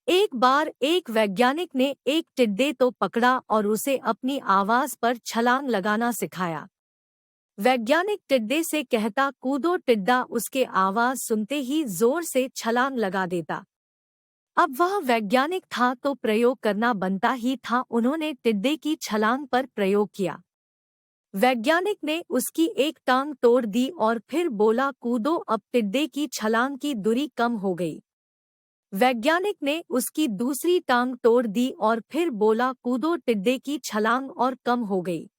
एक बार एक वैज्ञानिक ने एक टिड्डे तो पकड़ा और उसे अपनी आवाज पर छलांग लगाना सिखाया। वैज्ञानिक टिड्डे से कहता कूदो, टिड्डा उसके आवाज सुनते ही जोर से छलांग लगा देता। अब वह वैज्ञानिक था तो प्रयोग करना बनता ही था। उन्होंने टिड्डे की छलांग पर प्रयोग किया। वैज्ञानिक ने उसकी एक टांग तोड़ दी और फिर बोला कूदो। अब टिड्डे की छलांग की दूरी कम हो गई। वैज्ञानिक ने उसकी दूसरी टांग तोड़ दी और फिर बोला कूदो, टिड्डे की छलांग और कम हो गई।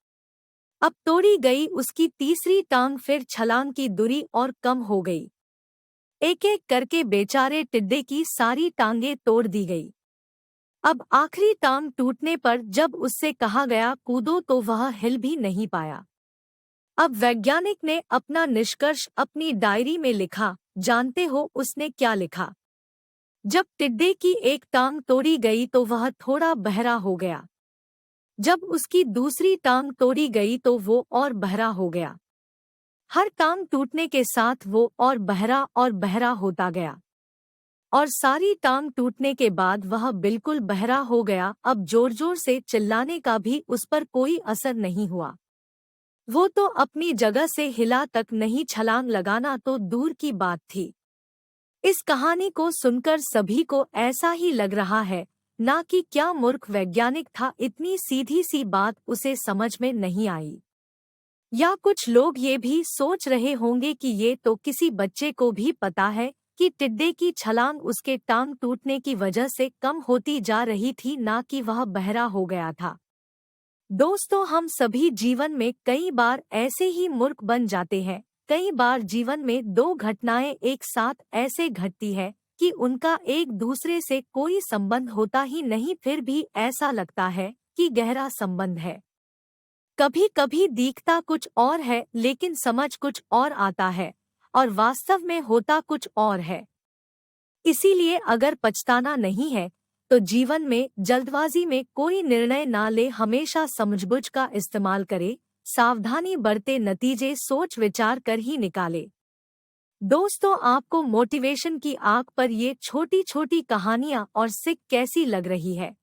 अब तोड़ी गई उसकी तीसरी टांग, फिर छलांग की दूरी और कम हो गई। एक एक करके बेचारे टिड्डे की सारी टांगें तोड़ दी गई। अब आखिरी टांग टूटने पर जब उससे कहा गया कूदो तो वह हिल भी नहीं पाया। अब वैज्ञानिक ने अपना निष्कर्ष अपनी डायरी में लिखा। जानते हो उसने क्या लिखा? जब टिड्डे की एक टांग तोड़ी गई तो वह थोड़ा बहरा हो गया। जब उसकी दूसरी टांग तोड़ी गई तो वो और बहरा हो गया। हर टांग टूटने के साथ वो और बहरा होता गया और सारी टांग टूटने के बाद वह बिल्कुल बहरा हो गया। अब जोर जोर से चिल्लाने का भी उस पर कोई असर नहीं हुआ। वो तो अपनी जगह से हिला तक नहीं, छलांग लगाना तो दूर की बात थी। इस कहानी को सुनकर सभी को ऐसा ही लग रहा है ना कि क्या मूर्ख वैज्ञानिक था, इतनी सीधी सी बात उसे समझ में नहीं आई। या कुछ लोग ये भी सोच रहे होंगे कि ये तो किसी बच्चे को भी पता है कि टिड्डे की छलांग उसके टांग टूटने की वजह से कम होती जा रही थी, ना कि वह बहरा हो गया था। दोस्तों, हम सभी जीवन में कई बार ऐसे ही मूर्ख बन जाते हैं। कई बार जीवन में दो घटनाएं एक साथ ऐसे घटती है कि उनका एक दूसरे से कोई संबंध होता ही नहीं, फिर भी ऐसा लगता है कि गहरा संबंध है। कभी कभी दिखता कुछ और है लेकिन समझ कुछ और आता है और वास्तव में होता कुछ और है। इसीलिए अगर पछताना नहीं है तो जीवन में जल्दबाजी में कोई निर्णय ना ले, हमेशा समझबूझ का इस्तेमाल करे, सावधानी बरते, नतीजे सोच विचार कर ही निकाले। दोस्तों, आपको मोटिवेशन की आग पर ये छोटी छोटी कहानियां और सिक कैसी लग रही है?